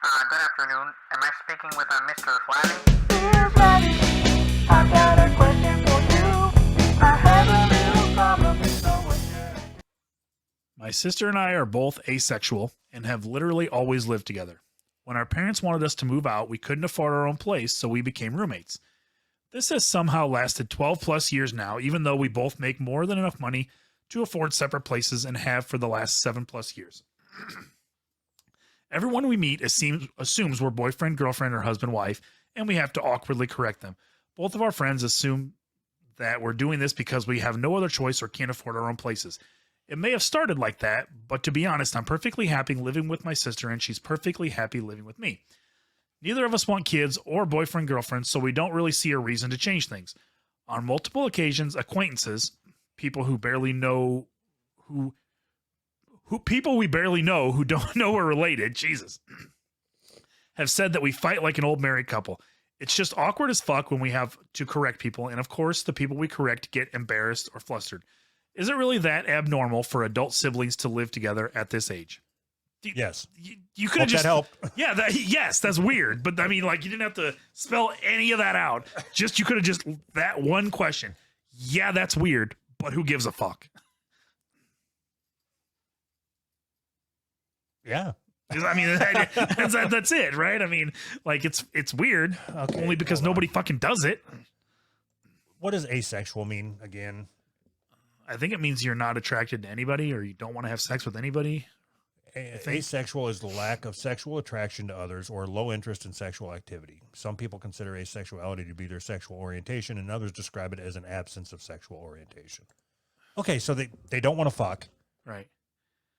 Good afternoon. Am I speaking with Mr. Flabby? Dear Flabby, I've got a question for you. I have a little problem, so what should I do? My sister and I are both asexual and have literally always lived together. When our parents wanted us to move out, we couldn't afford our own place, so we became roommates. This has somehow lasted 12 plus years now, even though we both make more than enough money to afford separate places and have for the last 7 plus years. Everyone we meet assumes we're boyfriend, girlfriend, or husband, wife, and we have to awkwardly correct them. Both of our friends assume that we're doing this because we have no other choice or can't afford our own places. It may have started like that, but to be honest, I'm perfectly happy living with my sister, and she's perfectly happy living with me. Neither of us want kids or boyfriend, girlfriend, so we don't really see a reason to change things. On multiple occasions, acquaintances, people who barely know who people we barely know who don't know we're related, Jesus, have said that we fight like an old married couple. It's just awkward as fuck when we have to correct people, and of course, the people we correct get embarrassed or flustered. Is it really that abnormal for adult siblings to live together at this age? Yes. You could have just that helped. Yeah, yes, that's weird. But I mean, like, you didn't have to spell any of that out. You could have just that one question. Yeah, that's weird, but who gives a fuck? Yeah. I mean, that's it, right? I mean, like, it's weird, Okay, only because nobody fucking does it. What does asexual mean again? I think it means you're not attracted to anybody, or you don't want to have sex with anybody. Asexual is the lack of sexual attraction to others or low interest in sexual activity. Some people consider asexuality to be their sexual orientation, and others describe it as an absence of sexual orientation. Okay, so they don't want to fuck, Right,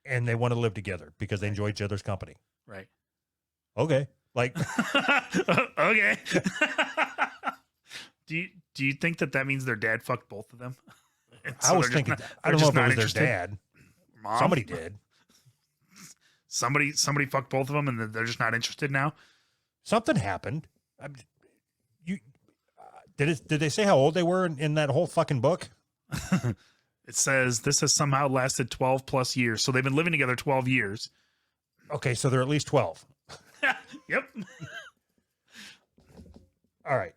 and they want to live together because they enjoy each other's company. right. Okay, like Okay. Do you think that means their dad fucked both of them? And I was they're just thinking, not- I they're don't know just if it not was interested? their dad. Mom? Somebody did. Somebody fucked both of them, and they're just not interested now. Something happened. You did they say how old they were in that whole fucking book? It says this has somehow lasted 12 plus years, so they've been living together 12 years. Okay, so they're at least 12. Yep. All right.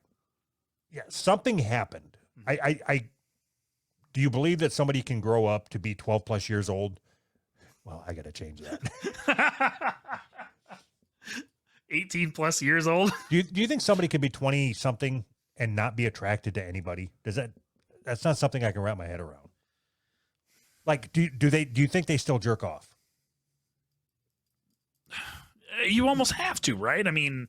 Yeah, something happened. I do you believe that somebody can grow up to be 12 plus years old? Well, I got to change that. 18 plus years old. Do you think somebody could be 20 something and not be attracted to anybody? That's not something I can wrap my head around. Like, do you think they still jerk off? You almost have to, right? I mean,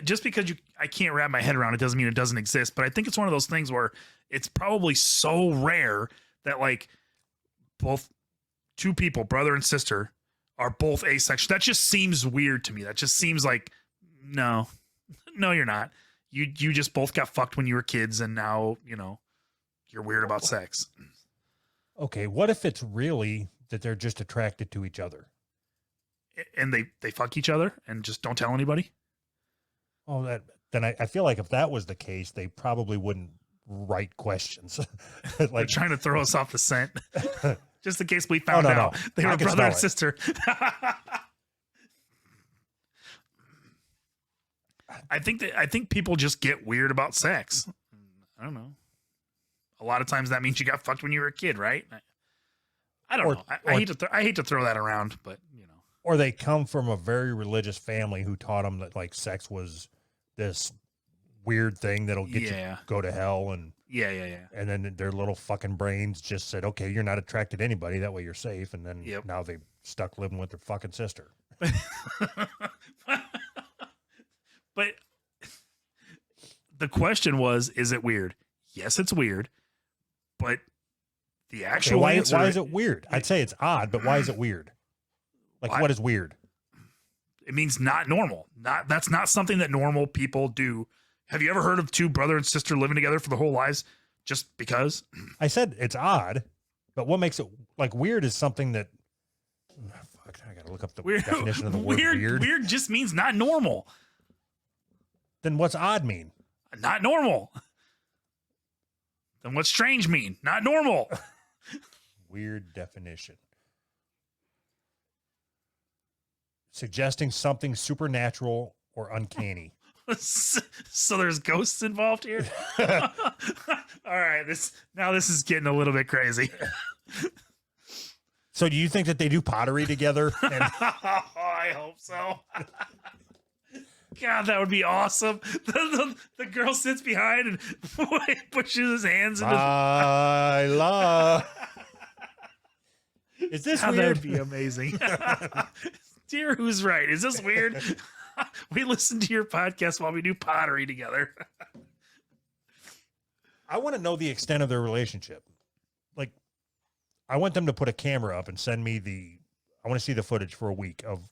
just because I can't wrap my head around it doesn't mean it doesn't exist. But I think it's one of those things where it's probably so rare that, like, both two people, brother and sister, are both asexual. That just seems weird to me. That just seems like, no, you're not. You just both got fucked when you were kids, and now, you're weird about sex. Okay, what if it's really that they're just attracted to each other? And they fuck each other and just don't tell anybody? Oh, then I feel like if that was the case, they probably wouldn't write questions. They're Like, trying to throw us off the scent. Just in case we found no. out they I were can brother and smell it. sister. I think people just get weird about sex. I don't know. A lot of times that means you got fucked when you were a kid, right? I don't know. I hate to throw that around, but or they come from a very religious family who taught them that like sex was this weird thing that'll get you to go to hell, and yeah. and then their little fucking brains just said, okay, you're not attracted to anybody, that way you're safe, and then now they stuck living with their fucking sister. But the question was, is it weird? Yes, it's weird. But the actual answer, why is it weird? I'd say it's odd, but why is it weird? Like, what is weird? It means not normal. That's not something that normal people do. Have you ever heard of two brother and sister living together for their whole lives just because? I said it's odd, but what makes it like weird is something that. Fuck, I gotta look up the definition of the word weird. Weird just means not normal. Then what's odd mean? Not normal. Then what's strange mean? Not normal. Weird definition. Suggesting something supernatural or uncanny. So there's ghosts involved here. All right, this is getting a little bit crazy. So do you think that they do pottery together? And I hope so. God, that would be awesome. The girl sits behind and pushes his hands into. I love. Is this God, that weird? would be amazing. Dear, who's right? Is this weird? We listen to your podcast while we do pottery together. I want to know the extent of their relationship. Like, I want them to put a camera up and send me I want to see the footage for a week of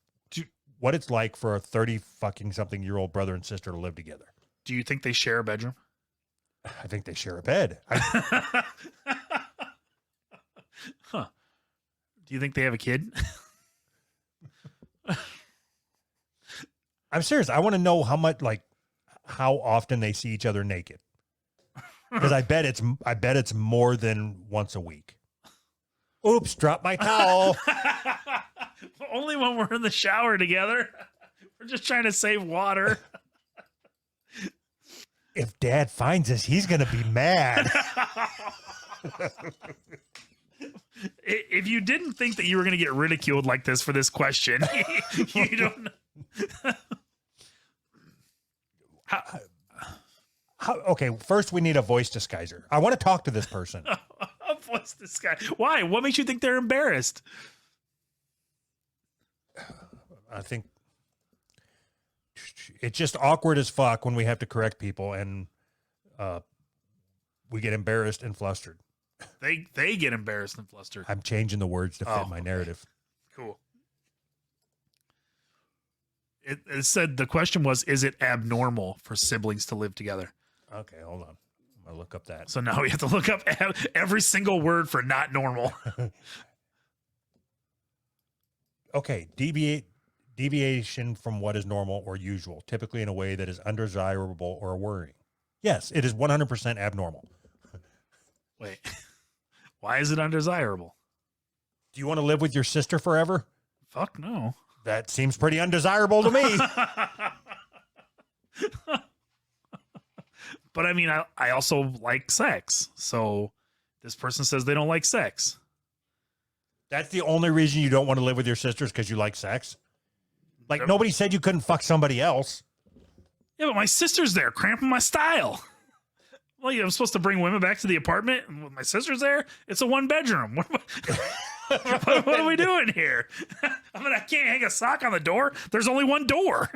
what it's like for a 30 fucking something year old brother and sister to live together. Do you think they share a bedroom? I think they share a bed. Huh. Do you think they have a kid? I'm serious. I want to know how often they see each other naked. Because I bet it's more than once a week. Oops, dropped my towel. Only when we're in the shower together. We're just trying to save water. If Dad finds us, he's going to be mad. If you didn't think that you were going to get ridiculed like this for this question, you don't know. Okay, first we need a voice disguiser. I want to talk to this person. What's this guy? Why? What makes you think they're embarrassed? I think it's just awkward as fuck when we have to correct people and we get embarrassed and flustered. They get embarrassed and flustered. I'm changing the words to fit my narrative. Cool. It said the question was, is it abnormal for siblings to live together? Okay, hold on. I'm going to look up that. So now we have to look up every single word for not normal. Okay, deviation from what is normal or usual, typically in a way that is undesirable or worrying. Yes, it is 100% abnormal. Wait, why is it undesirable? Do you want to live with your sister forever? Fuck no. That seems pretty undesirable to me. But I mean, I also like sex. So this person says they don't like sex. That's the only reason you don't want to live with your sisters, because you like sex? Like, nobody said you couldn't fuck somebody else. Yeah, but my sister's there, cramping my style. Well, I'm supposed to bring women back to the apartment, and with my sister's there, it's a one bedroom. What are we doing here? I mean, I can't hang a sock on the door. There's only one door.